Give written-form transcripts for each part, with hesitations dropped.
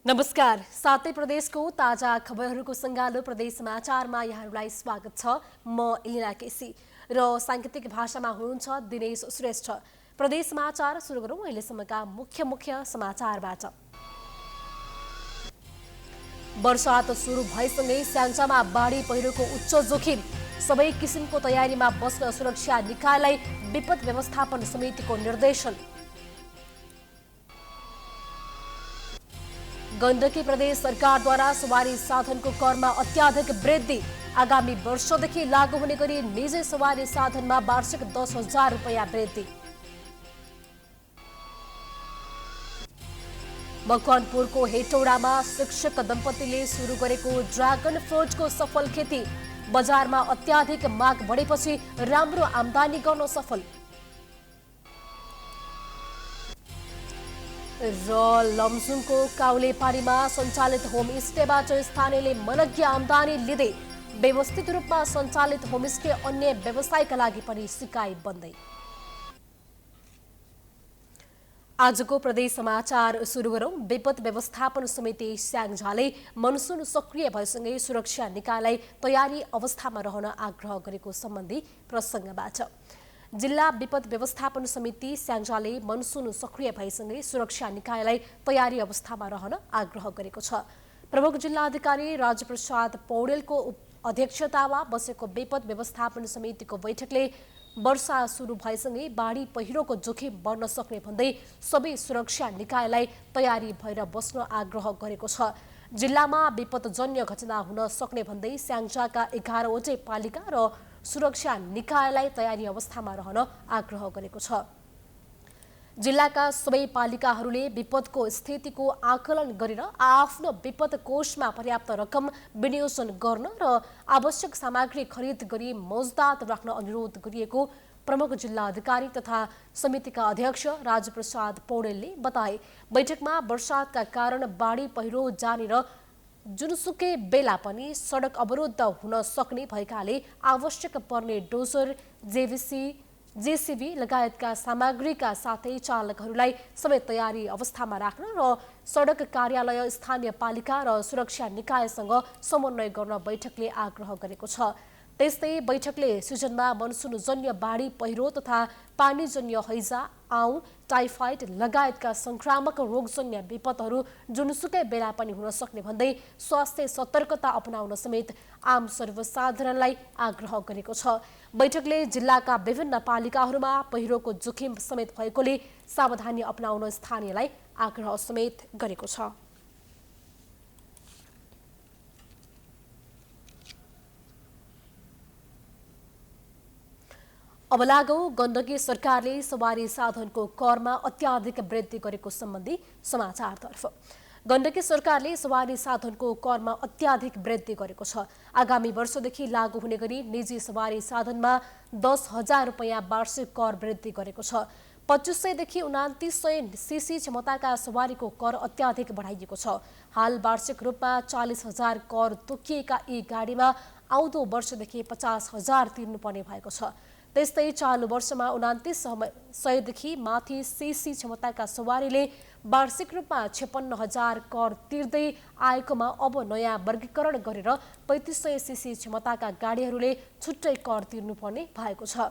नमस्कार। सातै प्रदेशको ताजा खबरहरूको सङ्गालो प्रदेश समाचारमा यहाँहरूलाई स्वागत छ। म इलिना केसी र साङ्केतिक भाषामा हुनुहुन्छ दिनेश श्रेष्ठ। प्रदेश समाचार सुरु गरौँ अहिलेसम्मका मुख्य समाचारबाट। वर्षात सुरु भएसँगै स्याङ्जामा बाढी पहिरोको उच्च जोखिम, सबै किसिमको तयारीमा बस्न सुरक्षा निकायलाई विपद व्यवस्थापन समितिको निर्देशन। गण्डकी प्रदेश सरकारद्वारा सवारी साधनको करमा अत्याधिक वृद्धि, आगामी वर्षदेखि लागू हुने गरी निजी सवारी साधनमा वार्षिक 10,000 रुपैयाँ वृद्धि। मकवानपुरको हेटौडामा शिक्षक दम्पतिले सुरु गरेको ड्रागन फ्रुटको सफल खेती, बजारमा अत्याधिक माग बढेपछि राम्रो आम्दानी गर्न सफल। र लमजुङको काउलेपारीमा सञ्चालित होमस्टेबाट स्थानीयले मनज्ञ आम्दानी लिँदै व्यवस्थित रूपमा सञ्चालित होमस्टे अन्य व्यवसायका लागि पनि सिकाइ बन्दै। आजको प्रदेश समाचार सुरु गरौँ। विपद व्यवस्थापन समिति स्याङ्जाले मनसुन सक्रिय भएसँगै सुरक्षा निकायलाई तयारी अवस्थामा रहन आग्रह गरेको सम्बन्धी प्रसङ्गबाट। जिल्ला विपद व्यवस्थापन समिति स्याङ्जाले मनसुन सक्रिय भएसँगै सुरक्षा निकायलाई तयारी अवस्थामा रहन आग्रह गरेको छ। प्रमुख जिल्ला अधिकारी राजप्रसाद पौडेलको अध्यक्षतामा बसेको विपद व्यवस्थापन समितिको बैठकले वर्षा सुरु भएसँगै बाढी पहिरोको जोखिम बढ्न सक्ने भन्दै सबै सुरक्षा निकायलाई तयारी भएर बस्न आग्रह गरेको छ। जिल्लामा विपदजन्य घटना हुन सक्ने भन्दै स्याङ्जाका 11वटै पालिका र सुरक्षा निकायलाई तयारी अवस्थामा रहन आग्रह गरेको छ। जिल्लाका सबै पालिकाहरूले विपदको स्थितिको आकलन गरेर आफ्नो विपद कोषमा पर्याप्त रकम विनियोजन गर्न र आवश्यक सामग्री खरिद गरी मौजदात राख्न अनुरोध गरिएको प्रमुख जिल्ला अधिकारी तथा समितिका अध्यक्ष राजप्रसाद पौडेलले बताए। बैठकमा वर्षातका कारण बाढी पहिरो जाने र जुनसुकै बेला पनि सडक अवरुद्ध हुन सक्ने भएकाले आवश्यक पर्ने डोजर, जेसीबी लगायतका सामग्रीका साथै चालकहरूलाई समेत तयारी अवस्थामा राख्न र सडक कार्यालय, स्थानीय पालिका र सुरक्षा निकायसँग समन्वय गर्न बैठकले आग्रह गरेको छ। त्यस्तै बैठकले सिजनमा मनसुनजन्य बाढी पहिरो तथा पानीजन्य हैजा, आउँ, टाइफाइड लगायतका संक्रामक रोगजन्य विपदहरू जुनसुकै बेला पनि हुन सक्ने भन्दै स्वास्थ्य सतर्कता अपनाउन समेत आम सर्वसाधारणलाई आग्रह गरेको छ। बैठकले जिल्लाका विभिन्न पालिकाहरूमा पहिरोको जोखिम समेत भएकोले सावधानी अपनाउन स्थानीयलाई आग्रह समेत गरेको छ। अब लागौँ गण्डकी सरकारले सवारी साधनको करमा अत्याधिक वृद्धि गरेको सम्बन्धी समाचारतर्फ। गण्डकी सरकारले सवारी साधनको करमा अत्याधिक वृद्धि गरेको छ। आगामी वर्षदेखि लागू हुने गरी निजी सवारी साधनमा 10,000 रुपैयाँ वार्षिक कर वृद्धि गरेको छ। 2500 देखि 2900 सीसी क्षमताका सवारीको कर अत्याधिक बढाइएको छ। हाल वार्षिक रूपमा 40,000 कर तोकिएका यी गाडीमा आउँदो वर्षदेखि 50,000 तिर्नुपर्ने भएको छ। त्यस्तै चालु वर्षमा 2900 देखि माथि सीसी क्षमताका सवारीले वार्षिक रूपमा 56,000 कर तिर्दै आएकोमा अब नयाँ वर्गीकरण गरेर 3500 सीसी क्षमताका गाडीहरूले छुट्टै कर तिर्नुपर्ने भएको छ।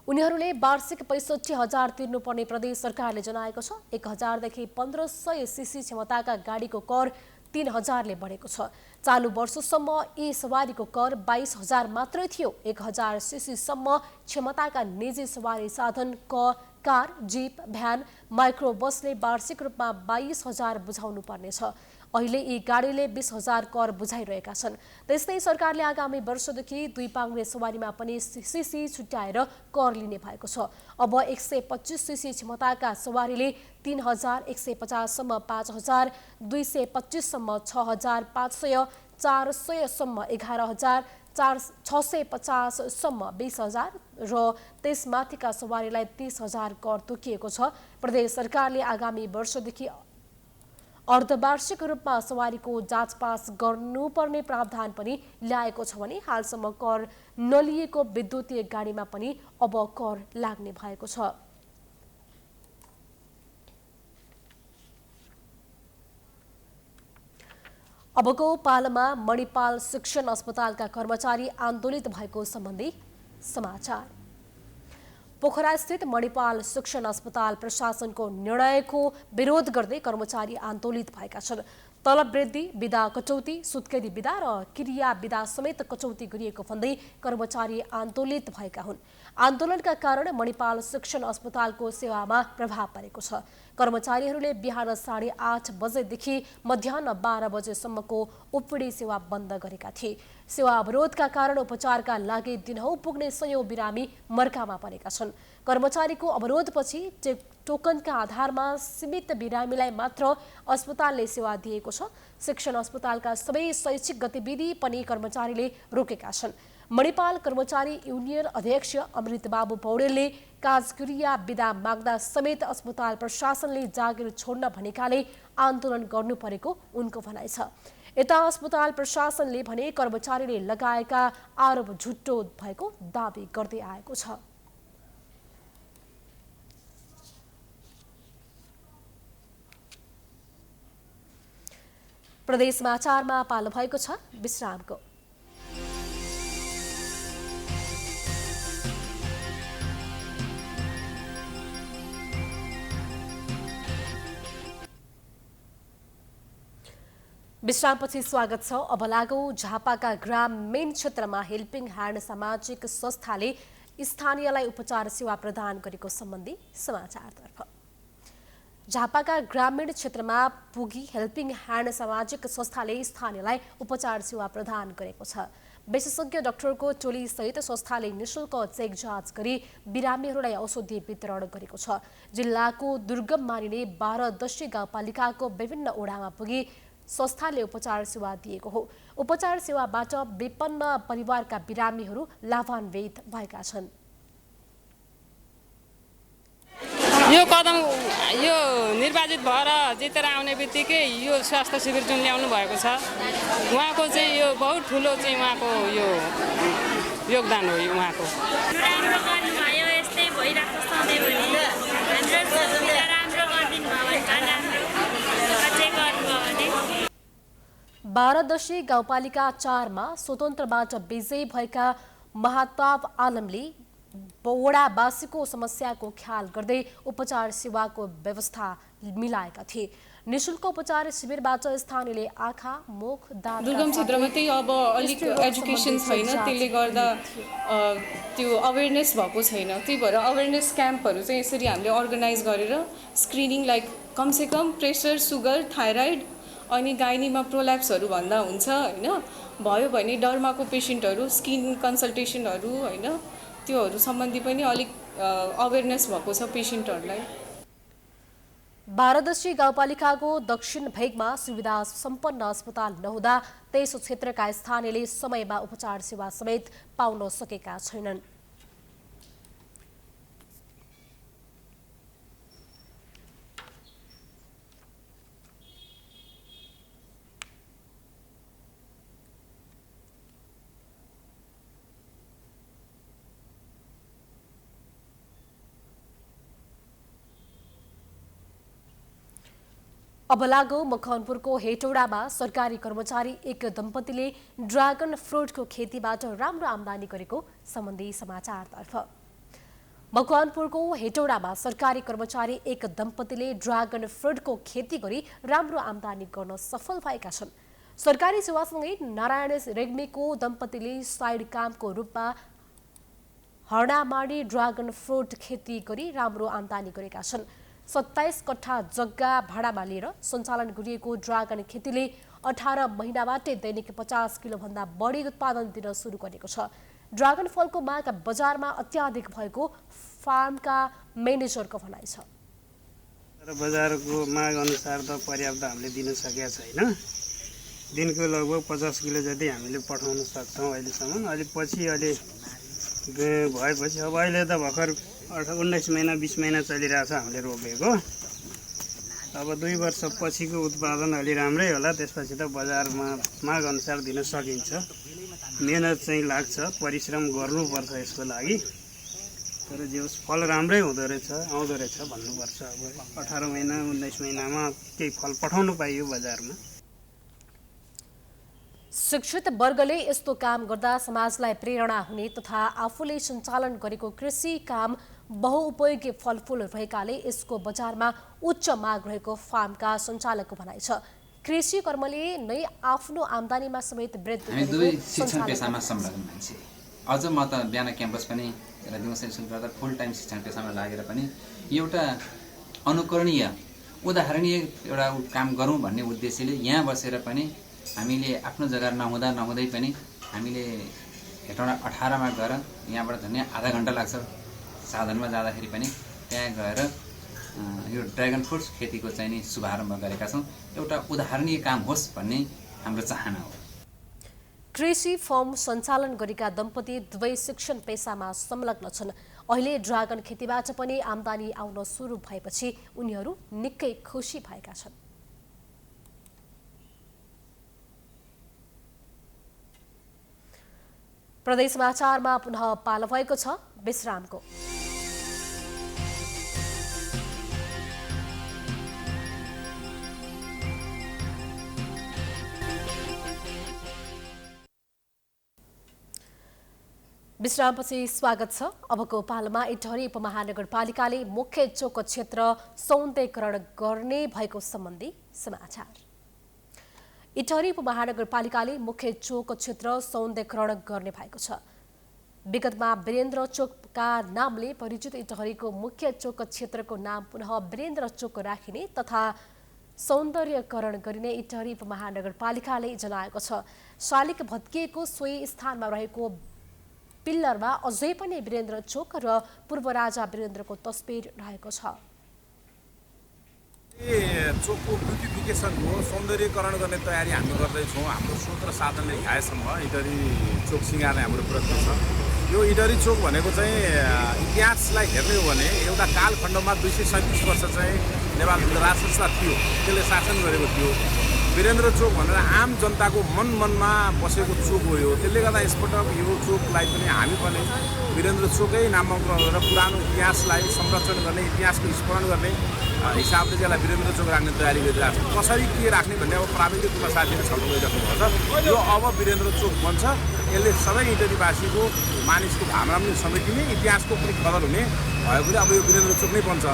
उनीहरूले वार्षिक 65,000 तिर्नुपर्ने प्रदेश सरकारले जनाएको छ। 1,000 देखि 1500 सीसी क्षमताका गाडीको कर 3,000ले बढेको छ। चालु वर्षसम्म यी सवारीको कर 22,000 मात्रै थियो। 1,000 सीसीसम्म क्षमताका निजी सवारी साधन कार, जीप, भ्यान, माइक्रो बसले वार्षिक रूपमा 22,000 बुझाउनु पर्नेछ। अहिले यी गाडीले 20,000 कर बुझाइरहेका छन्। त्यस्तै सरकारले आगामी वर्षदेखि 2 पाङ्ग्रे सवारीमा पनि सीसी छुट्याएर कर लिने भएको छ। अब 125 सीसी क्षमताका सवारीले 3,000, 150 सम्म 5,000, 225 सम्म 6,500, 400 सम्म 11,000, 650 सम्म 20,000 र त्यसमाथिका सवारीलाई 30,000 कर तोकिएको छ। प्रदेश सरकारले आगामी वर्षदेखि अर्धवार्षिक रूपमा सवारीको जाँचपास गर्नुपर्ने प्रावधान पनि ल्याएको छ भने हालसम्म कर नलिएको विद्युतीय गाडीमा पनि अब कर लाग्ने भएको छ। अबको पालोमा मणिपाल शिक्षण अस्पतालका कर्मचारी आन्दोलित भएको सम्बन्धी समाचार। पोखरा स्थित मणिपाल शिक्षण अस्पताल प्रशासनको निर्णयको विरोध गर्दै कर्मचारी आन्दोलित भएका छन्। तलब वृद्धि, बिदा कटौती, सुत्केरी बिदा र क्रिया बिदा समेत कटौती गरिएको भन्दै कर्मचारी आन्दोलित भएका हुन्। आन्दोलनका कारण मणिपाल शिक्षण अस्पतालको सेवामा प्रभाव परेको छ। कर्मचारीहरूले बिहान 8:30 बजेदेखि मध्याह 12 बजेसम्मको ओपीडी सेवा बन्द गरेका थिए। सेवा अवरोधका कारण उपचारका लागि दिनहुँ पुग्ने सयौं बिरामी मर्कामा परेका छन्। कर्मचारीको अवरोधपछि टोकनका आधारमा सीमित बिरामीलाई मात्र अस्पतालले सेवा दिएको छ। शिक्षण अस्पतालका सबै शैक्षिक गतिविधि पनि कर्मचारीले रोकेका छन्। मणिपाल कर्मचारी युनियन अध्यक्ष अमृतबाबु पौडेलले काजक्रिया बिदा माग्दा समेत अस्पताल प्रशासनले जागिर छोड्न भनेकाले आन्दोलन गर्नु परेको उनको भनाइ छ। यता अस्पताल प्रशासनले भने कर्मचारीले लगाएका आरोप झुटो भएको दावी गर्दै आएको छ। प्रदेश समाचारमा पालो भएको छ विश्रामको। विश्रामपछि स्वागत छ। अब लागौ झापाका ग्रामीण क्षेत्रमा हेल्पिङ ह्यान्ड सामाजिक संस्थाले स्थानीयलाई उपचार सेवा प्रदान गरेको सम्बन्धी समाचारतर्फ। झापाका ग्रामीण क्षेत्रमा पुगी हेल्पिङ ह्यान्ड सामाजिक संस्थाले स्थानीयलाई उपचार सेवा प्रदान गरेको छ। विशेषज्ञ डाक्टरको टोली सहित संस्थाले निशुल्क चेक जाँच गरी बिरामीहरूलाई औषधि वितरण गरेको छ। जिल्लाको दुर्गम मानिने 12 गाउँपालिकाको विभिन्न ओडामा पुगी संस्थाले उपचार सेवा दिएको हो। उपचार सेवाबाट विपन्न परिवारका बिरामीहरू लाभान्वित भएका छन्। यो कदम यो निर्वाचित भएर जितेर आउने बित्तिकै यो स्वास्थ्य शिविर जुन ल्याउनु भएको छ उहाँको चाहिँ यो बहुत ठुलो चाहिँ उहाँको यो योगदान हो। उहाँको राम्रो गर्नुभयो, यस्तै भइरहेको सधैँभरि हाम्रो सुविधा राम्रो गरिदिनु भयो भने अझै गर्नुभयो भने। 12 गाउँपालिका 4 मा स्वतन्त्रबाट विजयी भएका महताब आलमले वडावासीको समस्याको ख्याल गर्दै उपचार सेवाको व्यवस्था मिलाएका थिए। निशुल्क उपचार शिविरबाट स्थानीयले आँखा, मुख, दाँत दुर्गम क्षेत्रमा त्यही अब अलिक एजुकेसन छैन, त्यसले गर्दा त्यो अवेरनेस भएको छैन। त्यही भएर अवेरनेस क्याम्पहरू चाहिँ यसरी हामीले अर्गनाइज गरेर स्क्रिनिङ लाइक कमसेकम प्रेसर, सुगर, थाइरोइड अनि गाइनीमा प्रोल्याप्सहरू भन्दा हुन्छ होइन, भयो भने डर्माको पेसेन्टहरू स्किन कन्सल्टेसनहरू होइन त्योहरू सम्बन्धी पनि अलिक अवेरनेस भएको छ पेसेन्टहरूलाई। 12 गाउँपालिकाको दक्षिण भेगमा सुविधा सम्पन्न अस्पताल नहुँदा त्यस क्षेत्रका स्थानीयले समयमा उपचार सेवा समेत पाउन सकेका छैनन्। अब लागौ मकवानपुरको हेटौडामा सरकारी कर्मचारी एक दम्पतिले ड्रागन फ्रुटको खेतीबाट राम्रो आम्दानी गरेको सम्बन्धी समाचारतर्फ। मकवानपुरको हेटौडामा सरकारी कर्मचारी एक दम्पतिले ड्रागन फ्रुटको खेती गरी राम्रो आम्दानी गर्न सफल भएका छन्। सरकारी सेवासँगै नारायण रेग्मीको दम्पतिले साइड कामको रूपमा हर्णामाडी ड्रागन फ्रुट खेती गरी राम्रो आम्दानी गरेका छन्। 27 कट्ठा जग्गा भाडामा लिएर सञ्चालन गरिएको ड्रागन खेतीले 18 महिनाबाटै दैनिक 50 किलो भन्दा बढी उत्पादन दिन सुरु गरेको छ। ड्रागन फलको माग बजारमा अत्याधिक भएको फार्मका म्यानेजरको भनाइ छ। तर बजारको माग अनुसार त पर्याप्त हामीले दिन सकेका छैन। दिनको लगभग 50 किलो जति हामीले पठाउन सक्छौँ अहिलेसम्म। अलि भएपछि अब अहिले त भर्खर 19 महिना 20 महिना चलिरहेछ हामीले रोपेको। अब 2 वर्ष पछिको उत्पादन अलि राम्रै होला, त्यसपछि त बजारमा माग अनुसार दिन सकिन्छ। मेहनत चाहिँ लाग्छ, परिश्रम गर्नुपर्छ यसको लागि, तर जे होस् फल राम्रै आउँदो रहेछ भन्नुपर्छ। अब 18 महिना 19 महिनामा केही फल पठाउनु पाइयो बजारमा। शिक्षित वर्गले यस्तो काम गर्दा समाजलाई प्रेरणा हुने तथा आफूले सञ्चालन गरेको कृषि काम बहुउपयोगी फलफूल रहेकाले यसको बजारमा उच्च माग रहेको फार्मका सञ्चालकको भनाइ छ। कृषि कर्मले नै आफ्नो आम्दानीमा समेत वृद्धि हामी दुवै गरेको शिक्षण सञ्चालकले पेसामा संलग्न मान्छे। अझ म त बिहान क्याम्पस पनि र दिउँसो स्कुल गर्दा फुल टाइम शिक्षण पेसामा लागेर पनि एउटा अनुकरणीय उदाहरणीय एउटा काम गरौँ भन्ने उद्देश्यले यहाँ बसेर पनि हामीले आफ्नो जग्गा नहुँदै पनि हामीले हेटौँडा 18 मा गएर यहाँबाट झन्डै आधा घण्टा लाग्छ साधनमा जाँदाखेरि पनि त्यहाँ गएर यो ड्र्यागन फ्रुट्स खेतीको चाहिँ नि शुभारम्भ गरेका छौँ। एउटा उदाहरणीय काम होस् भन्ने हाम्रो चाहना हो। कृषि फर्म सञ्चालन गरेका दम्पति दुवै शिक्षण पेसामा संलग्न छन्। अहिले ड्रागन खेतीबाट पनि आम्दानी आउन सुरु भएपछि उनीहरू निकै खुसी भएका छन्। प्रदेश समाचारमा पुनः पालो भएको छ विश्रामको। विश्रामपछि स्वागत छ। अबको पालोमा इटहरी उपमहानगरपालिकाले मुख्य चोक क्षेत्र सौन्दर्यकरण गर्ने भएको सम्बन्धी समाचार। इटहरी उपमहानगरपालिकाले मुख्य चोक क्षेत्र सौन्दर्यकरण गर्ने भएको छ। विगतमा वीरेन्द्र चोकका नामले परिचित इटहरीको मुख्य चोक क्षेत्रको नाम पुनः वीरेन्द्र चोक राखिने तथा सौन्दर्यकरण गरिने इटहरी उपमहानगरपालिकाले जनाएको छ। शालिक भत्किएको सोही स्थानमा रहेको पिल्लरमा अझै पनि वीरेन्द्र चोक र पूर्व राजा वीरेन्द्रको तस्बिर रहेको छ। चोकको ब्युटिफिकेसनको सौन्दर्यकरण गर्ने तयारी हामी गर्दैछौँ। हाम्रो स्रोत र साधनले भ्याएसम्म इटहरी चोक सिँगार्ने हाम्रो प्रयत्न छ। यो इटहरी चोक भनेको चाहिँ इतिहासलाई हेर्ने हो भने एउटा कालखण्डमा 237 वर्ष चाहिँ नेपालको राजसंस्था थियो, त्यसले शासन गरेको थियो। वीरेन्द्र चोक भनेर आम जनताको मनमा बसेको चोक हो यो। त्यसले गर्दा यसपटक यो चोकलाई पनि हामी पनि वीरेन्द्र चोकै नामाङ्करण गरेर पुरानो इतिहासलाई संरक्षण गर्ने, इतिहासको स्मरण गर्ने हिसाबले त्यसलाई वीरेन्द्र चोक राख्ने तयारी गरिरहेको छ। कसरी के राख्ने भन्ने अब प्राविधिक रूपमा साथीहरूले छलफल गरिराख्नु भएको छ। यो अब वीरेन्द्र चोक बन्छ। यसले सबै इटहरीवासीको मानिसको भावना पनि समेटिने, इतिहासको पनि कदर हुने भएकोले अब यो वीरेन्द्र चोक नै बन्छ।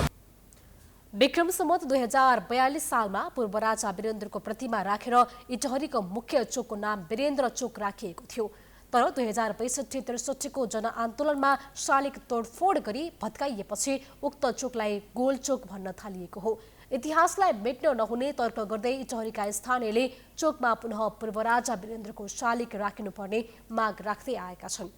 विक्रम सम्वत 2042 सालमा पूर्व राजा वीरेन्द्रको प्रतिमा राखेर इटहरीको मुख्य चोकको नाम वीरेन्द्र चोक राखिएको थियो। तर 2062-63 को जनआन्दोलनमा शालिक तोडफोड गरी भत्काइएपछि उक्त चोकलाई गोल चोक भन्न थालिएको हो। इतिहासलाई मेट्न नहुने तर्क गर्दै इटहरीका स्थानीयले चोकमा पुनः पूर्व राजा वीरेन्द्रको शालिक राखिनुपर्ने माग राख्दै आएका छन्।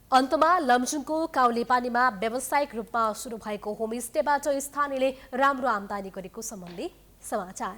अन्तमा लमजुङको काउलेपानीमा व्यावसायिक रूपमा सुरु भएको होमस्टेबाट स्थानीयले राम्रो आम्दानी गरेको सम्बन्धी समाचार।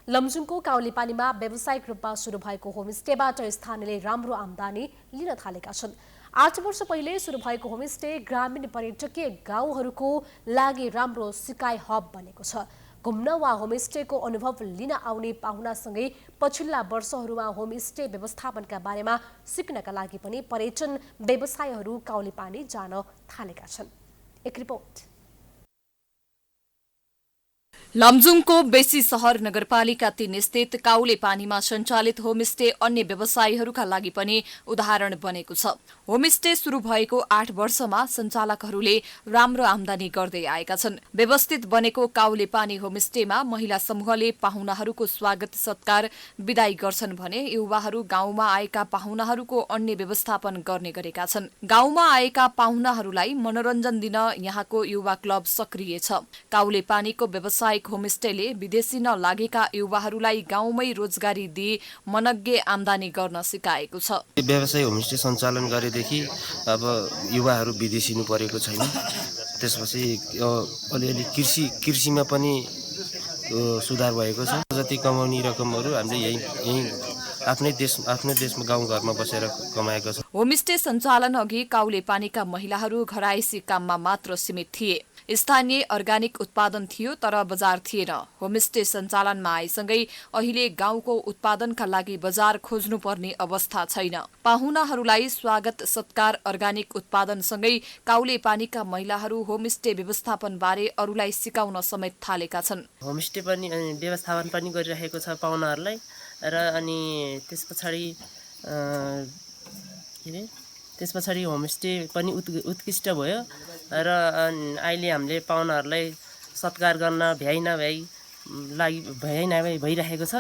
लमजुङको काउलेपानीमा व्यावसायिक रूपमा सुरु भएको होमस्टेबाट स्थानीयले राम्रो आम्दानी लिन थालेका छन्। 8 वर्ष पहिले सुरु भएको होमस्टे ग्रामीण पर्यटकीय गाउँहरूको लागि राम्रो सिकाइ हब बनेको छ। घुम्न वा होमस्टेको अनुभव लिन आउने पाहुनासँगै पछिल्ला वर्षहरूमा होमस्टे व्यवस्थापनका बारेमा सिक्नका लागि पनि पर्यटन व्यवसायहरू काउलेपानी जान थालेका छन्। एक रिपोर्ट। लमजुङको बेसी सहर नगरपालिका 3 स्थित काउलेपानीमा सञ्चालित होमस्टे अन्य व्यवसायीहरूका लागि पनि उदाहरण बनेको छ। होमस्टे सुरु भएको 8 वर्षमा सञ्चालकहरूले राम्रो आम्दानी गर्दै आएका छन्। व्यवस्थित बनेको काउलेपानी होमस्टेमा महिला समूहले पाहुनाहरूको स्वागत सत्कार विदाई गर्छन् भने युवाहरू गाउँमा आएका पाहुनाहरूको अन्य व्यवस्थापन गर्ने गरेका छन्। गाउँमा आएका पाहुनाहरूलाई मनोरञ्जन दिन यहाँको युवा क्लब सक्रिय छ। काउलेपानीको व्यवसायिक होमस्टेले विदेशी नलागेका युवाहरूलाई गाउँमै रोजगारी दिई मनग्गे आम्दानी गर्न सिकाएको छ। व्यवसाय होमस्टे सञ्चालन गरेदेखि अब युवाहरू विदेशिनु परेको छैन। त्यसपछि अलिअलि कृषिमा पनि सुधार भएको छ। जति कमाउने रकमहरू हामीले यही आफ्नै देशमा गाउँघरमा बसेर कमाएको छ। होमस्टे सञ्चालन अघि काउलेपानीका महिलाहरू घरायसी काममा मात्र सीमित थिए। स्थानीय अर्ग्यानिक उत्पादन थियो तर बजार थिएन। होमस्टे सञ्चालनमा आएसँगै अहिले गाउँको उत्पादनका लागि बजार खोज्नुपर्ने अवस्था छैन। पाहुनाहरूलाई स्वागत सत्कार अर्ग्यानिक उत्पादनसँगै काउले पानीका महिलाहरू होमस्टे व्यवस्थापनबारे अरूलाई सिकाउन समेत थालेका छन्। होमस्टे पनि व्यवस्थापन पनि गरिरहेको छ पाहुनाहरूलाई र अनि त्यस पछाडि होमस्टे पनि उत्कृष्ट भयो र अहिले हामीले पाहुनाहरूलाई सत्कार गर्न भइरहेको छ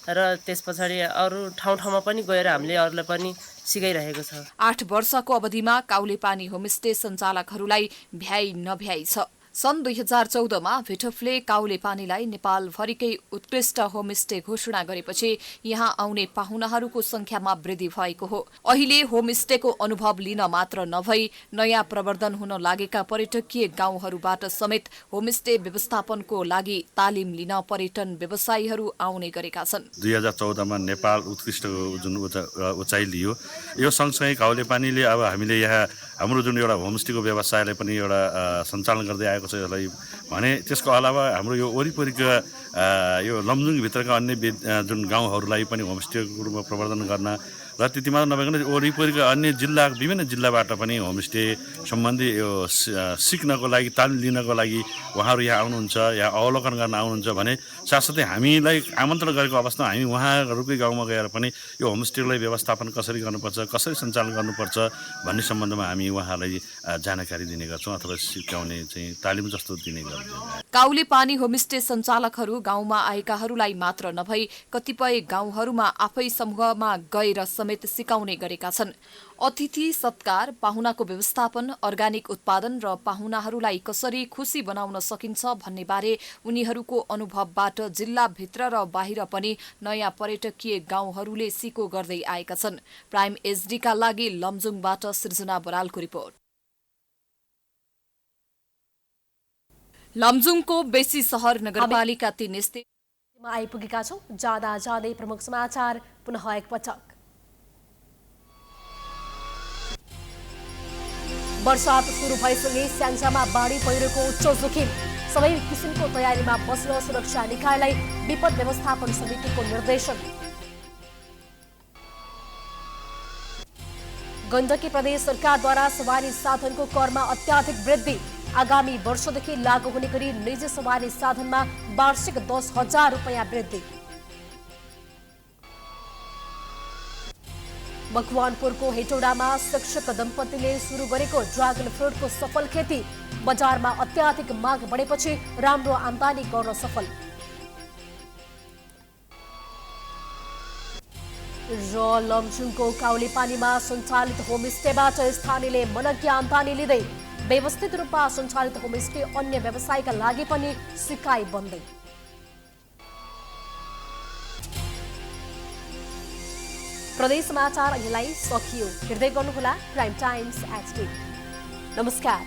र त्यस पछाडि अरू ठाउँमा पनि गएर हामीले अरूलाई पनि सिकाइरहेको छ। 8 वर्षको अवधिमा काउले पानी होमस्टे सञ्चालकहरूलाई भ्याइ नभ्याइ छ। सन् 2014मा भिटोफले काउले पानीलाई नेपालभरिकै उत्कृष्ट होमस्टे घोषणा गरेपछि यहाँ आउने पाहुनाहरूको संख्यामा वृद्धि भएको हो। अहिले होमस्टेको अनुभव लिन मात्र नभई नयाँ प्रवर्धन हुन लागेका पर्यटकीय गाउँहरूबाट समेत होमस्टे व्यवस्थापनको लागि तालिम लिन पर्यटन व्यवसायीहरू आउने गरेका छन्। 2014मा नेपाल उत्कृष्ट जुन उचाइ लियो, यो सँगसँगै काउले पानीले अब हामीले यहाँ हाम्रो जुन एउटा होमस्टेको व्यवसायलाई पनि एउटा सञ्चालन गर्दै आएको छ। यसलाई भने त्यसको अलावा हाम्रो यो वरिपरिका यो लमजुङभित्रका अन्य जुन गाउँहरूलाई पनि होमस्टेको रूपमा प्रवर्धन गर्न र त्यति मात्र नभइकन वरिपरिका अन्य विभिन्न जिल्लाबाट पनि होमस्टे सम्बन्धी यो सिक्नको लागि तालिम लिनको लागि उहाँहरू यहाँ आउनुहुन्छ, यहाँ अवलोकन गर्न आउनुहुन्छ भने साथसाथै हामीलाई आमन्त्रण गरेको अवस्थामा हामी उहाँहरूकै गाउँमा गएर पनि यो होमस्टेलाई व्यवस्थापन कसरी गर्नुपर्छ, कसरी सञ्चालन गर्नुपर्छ भन्ने सम्बन्धमा हामी उहाँहरूलाई जानकारी दिने गर्छौँ अथवा सिकाउने चाहिँ तालिम जस्तो दिने गर्छौँ। काउले पानी होमस्टे सञ्चालकहरू गाउँमा आएकाहरूलाई मात्र नभई कतिपय गाउँहरूमा आफै समूहमा गएर समेत सिकाउने गरेका छन्। अतिथि सत्कार, पाहुनाको व्यवस्थापन, अर्ग्यानिक उत्पादन र पाहुनाहरूलाई कसरी खुसी बनाउन सकिन्छ भन्ने बारे उनीहरूको अनुभवबाट जिल्लाभित्र र बाहिर पनि नयाँ पर्यटकीय गाउँहरूले सिको गर्दै आएका छन्। प्राइम एचडीका लागि लमजुङबाट सृजना बरालको रिपोर्ट। लमजुङको बेसी सहर नगरपालिका 3 स्थित आइपुगेका छौं। जाँदा जाँदै प्रमुख समाचार पुनः एकपटक। वर्षात सुरु भएसँगै स्याङ्जामा बाढी पहिरोको उच्च जोखिम, सबै किसिमको तयारीमा बस्न सुरक्षा निकायलाई विपद व्यवस्थापन समितिको निर्देशन। गण्डकी प्रदेश सरकारद्वारा सवारी साधनको करमा अत्याधिक वृद्धि, आगामी वर्षदेखि लागू हुने गरी निजी सवारी साधनमा वार्षिक 10,000 रुपैयाँ वृद्धि। मकवानपुरको हेटौडामा शिक्षक दम्पतिले सुरु गरेको ड्रागन फ्रुटको सफल खेती, बजारमा अत्याधिक माग बढेपछि राम्रो आम्दानी गर्न सफल। र लमजुङको काउले पानीमा सञ्चालित होमस्टेबाट स्थानीयले मनज्ञ आम्दानी लिँदै व्यवस्थित रूपमा सञ्चालित होमस्टे अन्य व्यवसायका लागि पनि सिकाइ बन्दै। प्रदेश समाचार यहीलाई सकियो। हेर्दै गर्नुहोला प्राइम टाइम्स एचडी। नमस्कार।